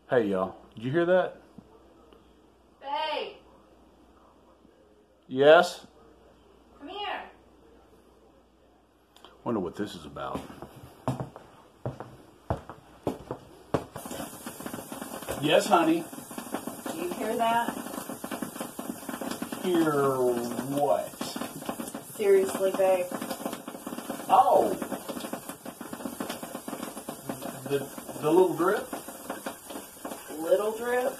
Hey y'all, did you hear that? Babe, Yes? come here. Wonder what this is about. Yes, honey. Do you hear that? Hear what? Seriously, babe. Oh! The little drip? Little drip?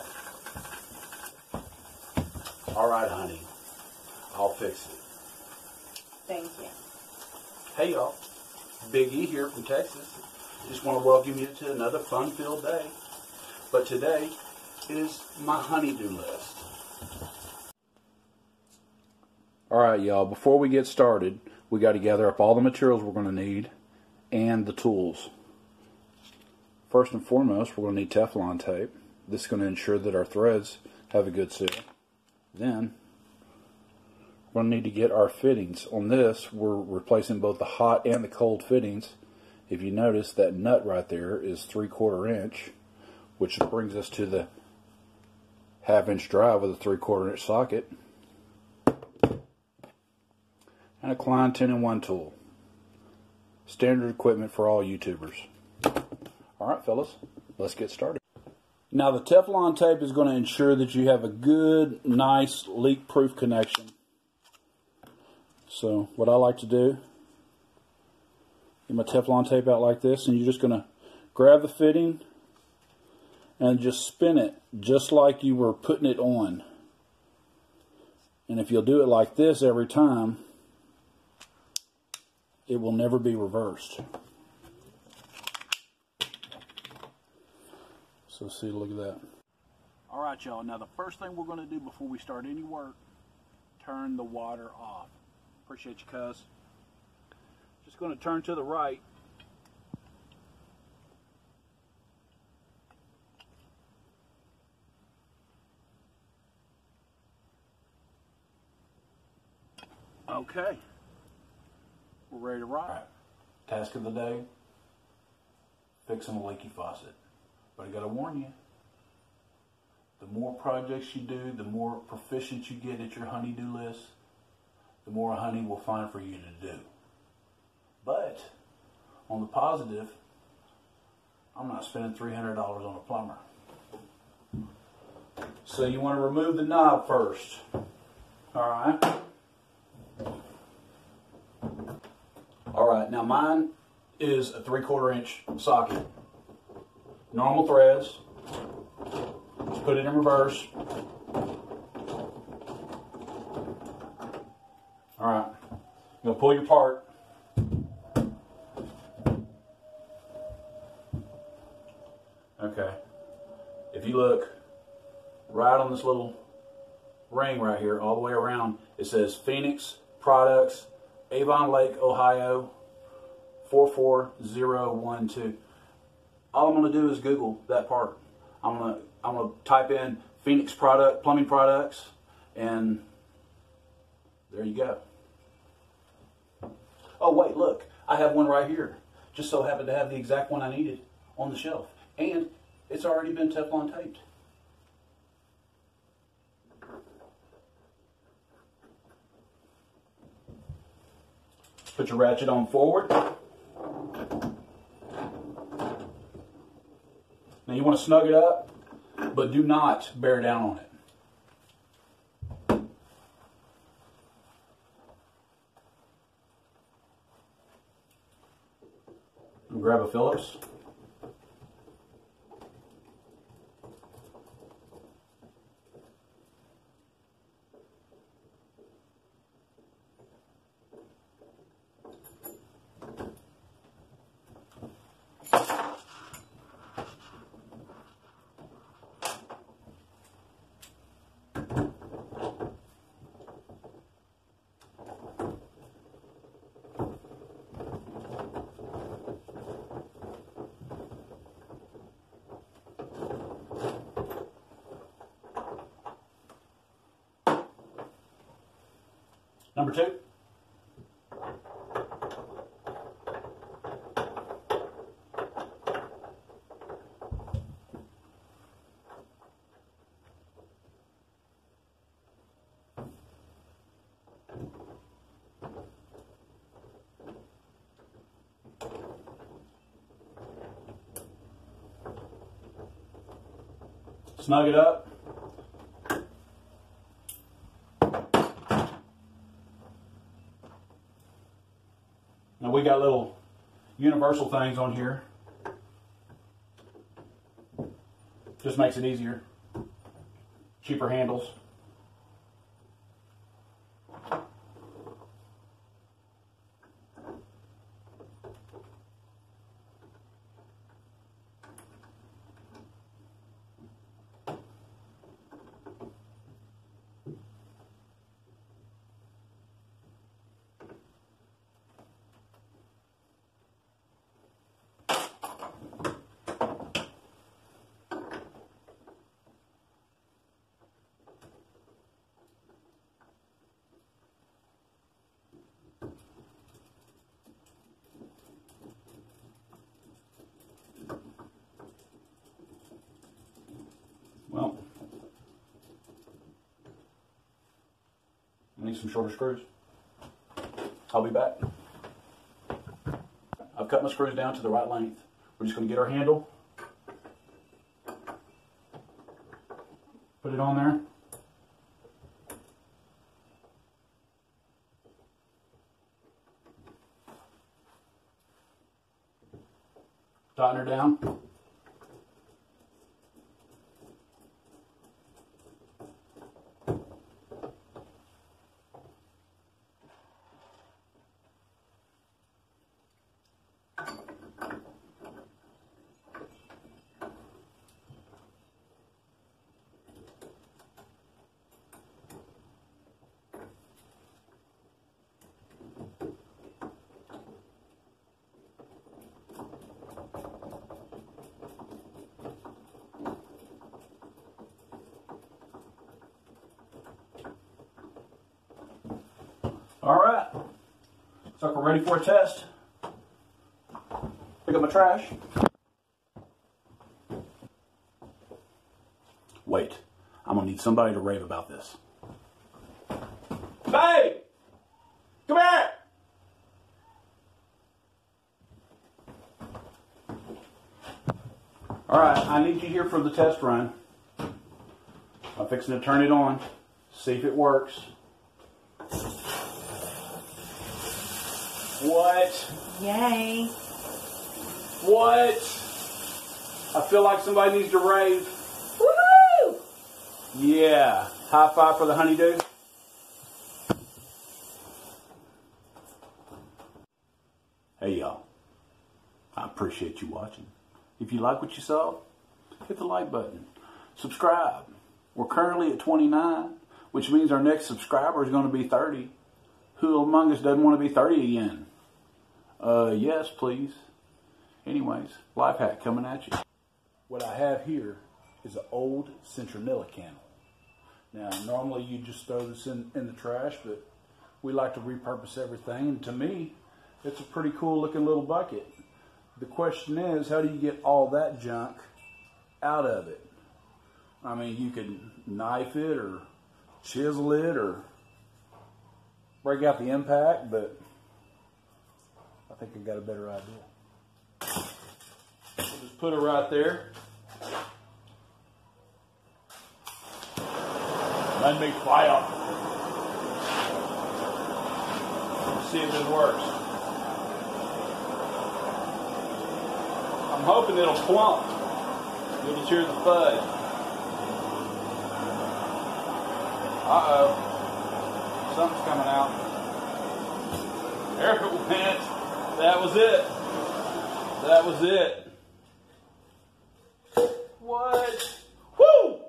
Alright, honey. I'll fix it. Thank you. Hey y'all, Big E here from Texas. Just want to welcome you to another fun-filled day. But today is my honey-do list. Alright y'all, before we get started, we got to gather up all the materials we're going to need and the tools. First and foremost, we're going to need Teflon tape. This is going to ensure that our threads have a good seal. Then, we're going to need to get our fittings. On this, we're replacing both the hot and the cold fittings. If you notice, that nut right there is 3/4 inch, which brings us to the 1/2 inch drive with a 3/4 inch socket. And a Klein 10-in-1 tool. Standard equipment for all YouTubers. Alright fellas, let's get started. Now the Teflon tape is going to ensure that you have a good, nice, leak-proof connection. So what I like to do, get my Teflon tape out like this, and you're just going to grab the fitting and just spin it just like you were putting it on. And if you'll do it like this every time, it will never be reversed. So see, look at that. Alright y'all, now the first thing we're going to do before we start any work, turn the water off. Appreciate you, cuz. Just going to turn to the right. Okay. We're ready to rock. Right. Task of the day, fixing a leaky faucet. But I gotta warn you, the more projects you do, the more proficient you get at your honey-do list, the more honey we'll find for you to do. But, on the positive, I'm not spending $300 on a plumber. So you want to remove the knob first. Alright? Alright, now mine is a 3/4 inch socket. Normal threads. Just put it in reverse. Alright. You're going to pull your part. Okay. If you look right on this little ring right here, all the way around, it says Phoenix Products, Avon Lake, Ohio, 44012. All I'm going to do is Google that part. I'm going to type in Phoenix plumbing products, and there you go. Oh wait, look, I have one right here. Just so happened to have the exact one I needed on the shelf, and it's already been Teflon taped. Put your ratchet on forward. Now you want to snug it up, but do not bear down on it. And grab a Phillips. Number 2. snug it up. Now we got little universal things on here. Just makes it easier. Cheaper handles. Well, I need some shorter screws. I'll be back. I've cut my screws down to the right length. We're just going to get our handle, put it on there. Tighten her down. All right, looks like we're ready for a test. Pick up my trash. Wait, I'm gonna need somebody to rave about this. Babe, come here. All right, I need you here for the test run. I'm fixing to turn it on, see if it works. What? Yay. What? I feel like somebody needs to rave. Woohoo! Yeah. High five for the honeydew. Hey y'all. I appreciate you watching. If you like what you saw, hit the like button. Subscribe. We're currently at 29, which means our next subscriber is going to be 30. Who among us doesn't want to be 30 again? Yes, please. Anyways, life hack coming at you. What I have here is an old Sentra candle. Now, normally you just throw this in the trash, but we like to repurpose everything. And to me, it's a pretty cool looking little bucket. The question is, how do you get all that junk out of it? I mean, you could knife it or chisel it or break out the impact, but I think I got a better idea. We'll just put it right there. Let me fire. Let's see if it works. I'm hoping it'll plump. You'll just hear the thud. Uh-oh. Something's coming out. There it went. That was it. That was it. What? Woo!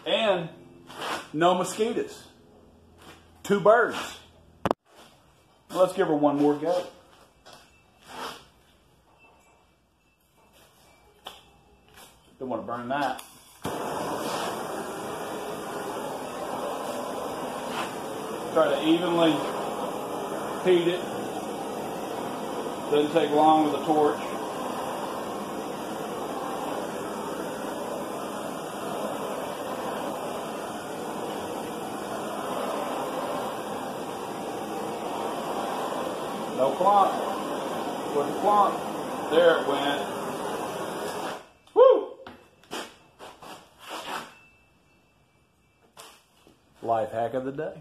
And no mosquitoes. 2 birds. Well, let's give her one more go. Don't want to burn that. Try to evenly heat it. Doesn't take long with a torch. No clump. Where's the clump? There it went. Woo! Life hack of the day.